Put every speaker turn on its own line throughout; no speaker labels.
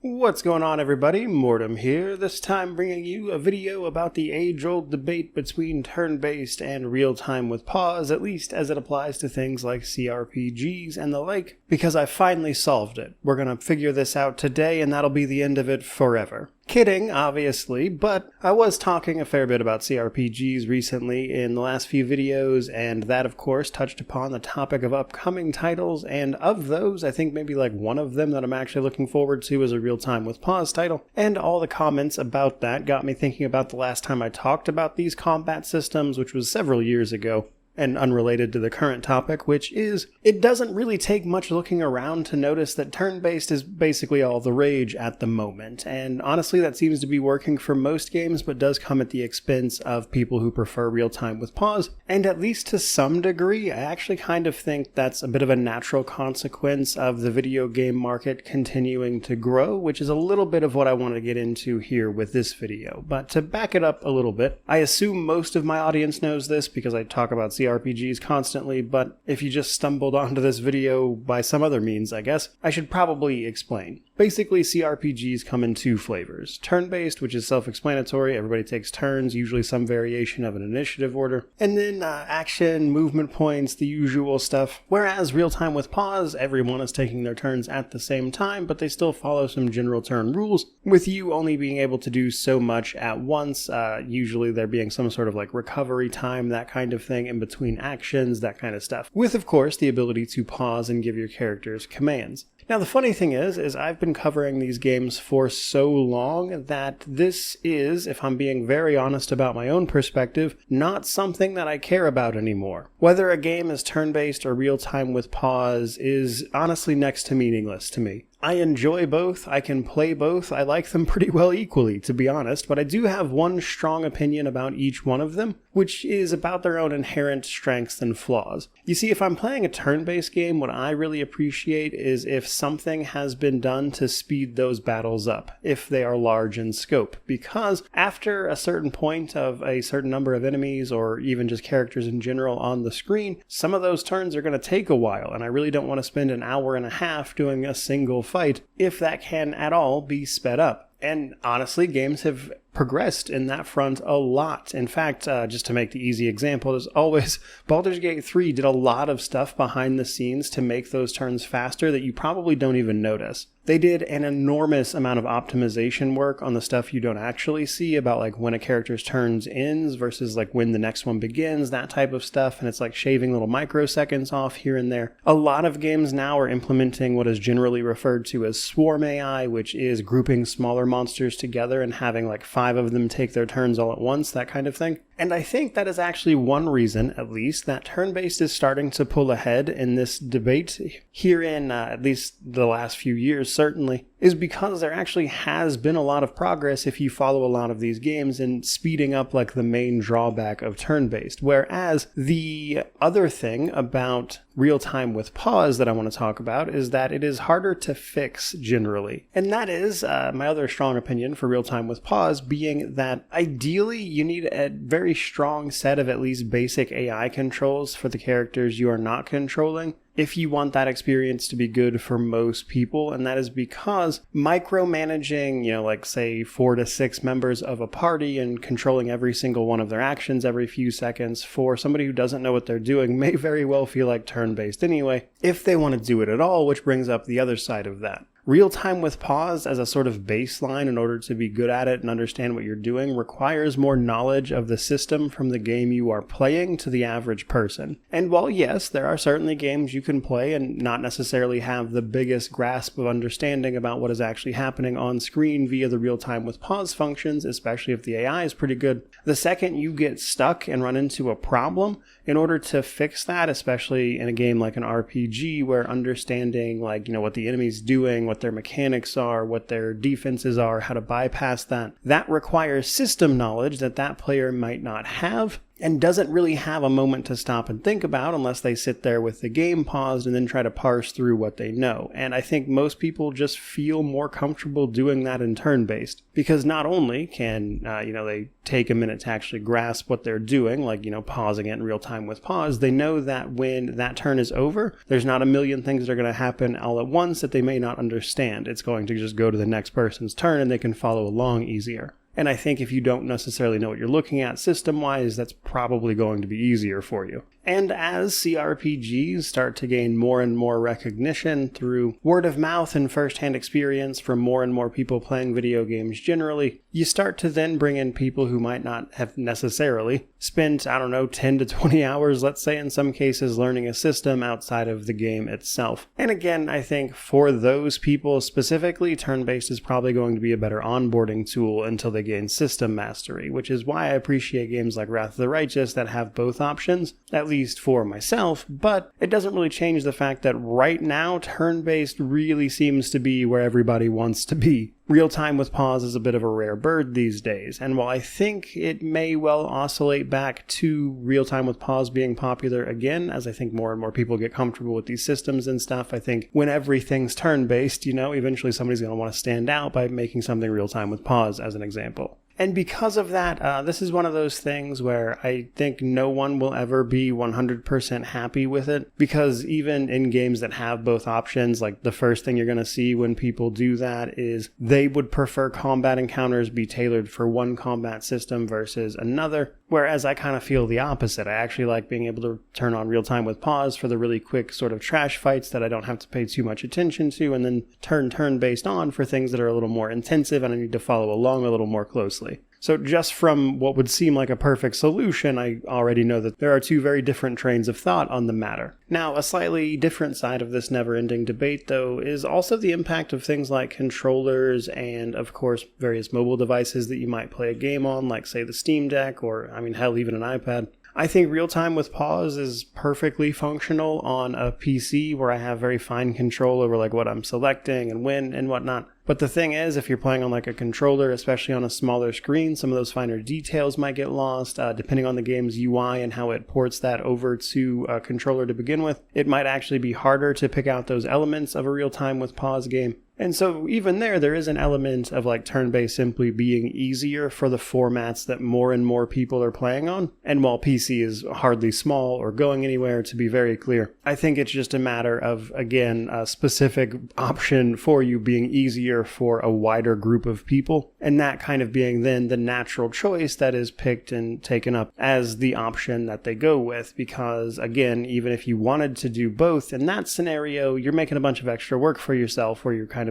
What's going on, everybody? Mortem here, this time bringing you a video about the age-old debate between turn-based and real-time with pause, at least as it applies to things like CRPGs and the like, because I finally solved it. We're gonna figure this out today, and that'll be the end of it forever. Kidding, obviously, but I was talking a fair bit about CRPGs recently in the last few videos, and that, of course, touched upon the topic of upcoming titles, and of those, I think maybe like one of them that I'm actually looking forward to is a real-time with pause title, and all the comments about that got me thinking about the last time I talked about these combat systems, which was several years ago. And unrelated to the current topic, which is, it doesn't really take much looking around to notice that turn-based is basically all the rage at the moment, and honestly that seems to be working for most games, but does come at the expense of people who prefer real-time with pause, and at least to some degree, I actually kind of think that's a bit of a natural consequence of the video game market continuing to grow, which is a little bit of what I want to get into here with this video. But to back it up a little bit, I assume most of my audience knows this because I talk about CRPGs constantly, but if you just stumbled onto this video by some other means, I guess, I should probably explain. Basically, CRPGs come in two flavors. Turn-based, which is self-explanatory, everybody takes turns, usually some variation of an initiative order, and then action, movement points, the usual stuff. Whereas real-time with pause, everyone is taking their turns at the same time, but they still follow some general turn rules, with you only being able to do so much at once, usually there being some sort of like recovery time, that kind of thing, in between actions, that kind of stuff. With, of course, the ability to pause and give your characters commands. Now, the funny thing is I've been covering these games for so long that this is, if I'm being very honest about my own perspective, not something that I care about anymore. Whether a game is turn-based or real-time with pause is honestly next to meaningless to me. I enjoy both, I can play both, I like them pretty well equally, to be honest, but I do have one strong opinion about each one of them, which is about their own inherent strengths and flaws. You see, if I'm playing a turn-based game, what I really appreciate is if something has been done to speed those battles up, if they are large in scope, because after a certain point of a certain number of enemies, or even just characters in general on the screen, some of those turns are going to take a while, and I really don't want to spend an hour and a half doing a single fight, if that can at all be sped up. And honestly, games have progressed in that front a lot. In fact, just to make the easy example, as always, Baldur's Gate 3 did a lot of stuff behind the scenes to make those turns faster that you probably don't even notice. They did an enormous amount of optimization work on the stuff you don't actually see about like when a character's turns ends versus like when the next one begins, that type of stuff, and it's like shaving little microseconds off here and there. A lot of games now are implementing what is generally referred to as swarm AI, which is grouping smaller monsters together and having like 5 of them take their turns all at once, that kind of thing. And I think that is actually one reason, at least, that turn-based is starting to pull ahead in this debate here in at least the last few years, certainly, is because there actually has been a lot of progress if you follow a lot of these games in speeding up like the main drawback of turn-based. Whereas the other thing about real-time with pause that I want to talk about is that it is harder to fix generally. And that is my other strong opinion for real-time with pause being that ideally you need a very strong set of at least basic AI controls for the characters you are not controlling if you want that experience to be good for most people, and that is because micromanaging, like say 4 to 6 members of a party and controlling every single one of their actions every few seconds for somebody who doesn't know what they're doing may very well feel like turn-based anyway, if they want to do it at all, which brings up the other side of that. Real-time with pause as a sort of baseline in order to be good at it and understand what you're doing requires more knowledge of the system from the game you are playing to the average person. And while yes, there are certainly games you can play and not necessarily have the biggest grasp of understanding about what is actually happening on screen via the real-time with pause functions, especially if the AI is pretty good, the second you get stuck and run into a problem, in order to fix that, especially in a game like an RPG where understanding what the enemy's doing, what their mechanics are, what their defenses are, how to bypass that requires system knowledge that player might not have. and doesn't really have a moment to stop and think about unless they sit there with the game paused and then try to parse through what they know. And I think most people just feel more comfortable doing that in turn-based, because not only can, they take a minute to actually grasp what they're doing, like, pausing it in real time with pause, they know that when that turn is over, there's not a million things that are going to happen all at once that they may not understand. It's going to just go to the next person's turn and they can follow along easier. And I think if you don't necessarily know what you're looking at system-wise, that's probably going to be easier for you. And as CRPGs start to gain more and more recognition through word of mouth and first-hand experience from more and more people playing video games generally, you start to then bring in people who might not have necessarily spent, 10 to 20 hours, let's say in some cases, learning a system outside of the game itself. And again, I think for those people specifically, turn-based is probably going to be a better onboarding tool until they gain system mastery, which is why I appreciate games like Wrath of the Righteous that have both options, at least for myself, but it doesn't really change the fact that right now, turn-based really seems to be where everybody wants to be. Real-time with pause is a bit of a rare bird these days, and while I think it may well oscillate back to real-time with pause being popular again, as I think more and more people get comfortable with these systems and stuff, I think when everything's turn-based, eventually somebody's going to want to stand out by making something real-time with pause, as an example. And because of that, this is one of those things where I think no one will ever be 100% happy with it, because even in games that have both options, like the first thing you're going to see when people do that is they would prefer combat encounters be tailored for one combat system versus another, whereas I kind of feel the opposite. I actually like being able to turn on real-time with pause for the really quick sort of trash fights that I don't have to pay too much attention to, and then turn-based on for things that are a little more intensive and I need to follow along a little more closely. So just from what would seem like a perfect solution, I already know that there are two very different trains of thought on the matter. Now, a slightly different side of this never-ending debate, though, is also the impact of things like controllers and, of course, various mobile devices that you might play a game on, like, say, the Steam Deck or, hell, even an iPad. I think real-time with pause is perfectly functional on a PC where I have very fine control over what I'm selecting and when and whatnot. But the thing is, if you're playing on a controller, especially on a smaller screen, some of those finer details might get lost. Depending on the game's UI and how it ports that over to a controller to begin with, it might actually be harder to pick out those elements of a real-time with pause game. And so even there is an element of turn-based simply being easier for the formats that more and more people are playing on. And while PC is hardly small or going anywhere, to be very clear, I think it's just a matter of, again, a specific option for you being easier for a wider group of people. And that kind of being then the natural choice that is picked and taken up as the option that they go with. Because again, even if you wanted to do both in that scenario, you're making a bunch of extra work for yourself where you're kind of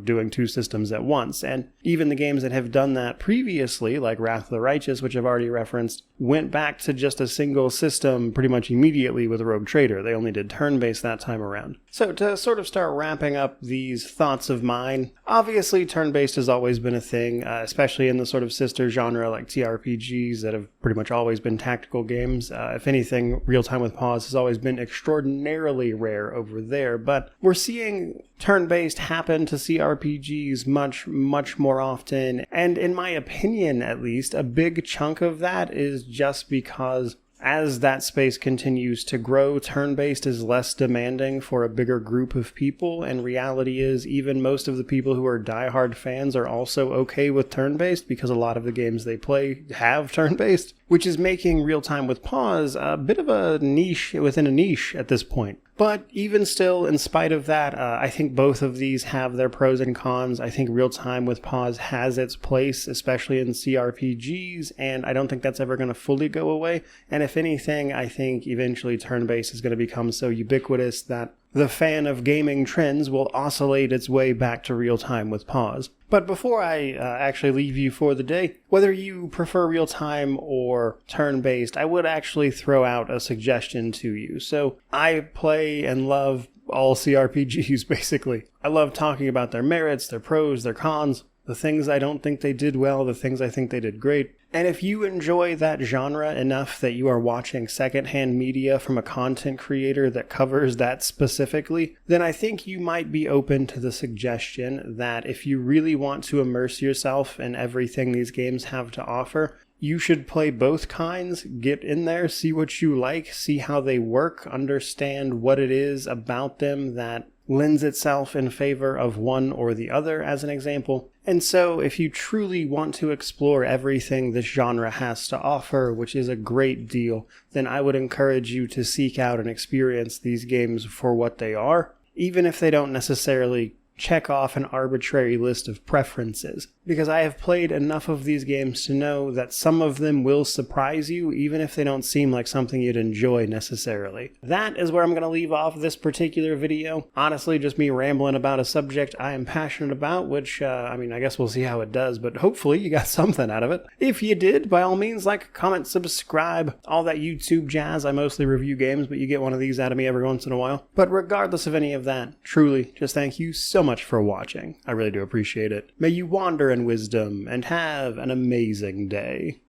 doing two systems at once. And even the games that have done that previously, like Wrath of the Righteous, which I've already referenced, went back to just a single system pretty much immediately with Rogue Trader. They only did turn-based that time around. So to sort of start wrapping up these thoughts of mine, obviously turn-based has always been a thing, especially in the sort of sister genre like CRPGs that have pretty much always been tactical games. If anything, real-time with pause has always been extraordinarily rare over there, but we're seeing turn-based happen to CRPGs much, much more often, and in my opinion at least, a big chunk of that is just because as that space continues to grow, turn-based is less demanding for a bigger group of people, and reality is even most of the people who are diehard fans are also okay with turn-based because a lot of the games they play have turn-based, which is making real-time with pause a bit of a niche within a niche at this point. But even still, in spite of that, I think both of these have their pros and cons. I think real-time with pause has its place, especially in CRPGs, and I don't think that's ever going to fully go away. And if anything, I think eventually turn-based is going to become so ubiquitous that the fan of gaming trends will oscillate its way back to real-time with pause. But before I actually leave you for the day, whether you prefer real-time or turn-based, I would actually throw out a suggestion to you. So I play and love all CRPGs, basically. I love talking about their merits, their pros, their cons, the things I don't think they did well, the things I think they did great. And if you enjoy that genre enough that you are watching secondhand media from a content creator that covers that specifically, then I think you might be open to the suggestion that if you really want to immerse yourself in everything these games have to offer, You should play both kinds, get in there, see what you like, see how they work, understand what it is about them that lends itself in favor of one or the other, as an example. And so, if you truly want to explore everything this genre has to offer, which is a great deal, then I would encourage you to seek out and experience these games for what they are, even if they don't necessarily check off an arbitrary list of preferences, because I have played enough of these games to know that some of them will surprise you, even if they don't seem like something you'd enjoy necessarily. That is where I'm going to leave off this particular video. Honestly, just me rambling about a subject I am passionate about, which, I guess we'll see how it does, but hopefully you got something out of it. If you did, by all means, like, comment, subscribe, all that YouTube jazz. I mostly review games, but you get one of these out of me every once in a while. But regardless of any of that, truly, just thank you so much for watching. I really do appreciate it. May you wander in wisdom and have an amazing day.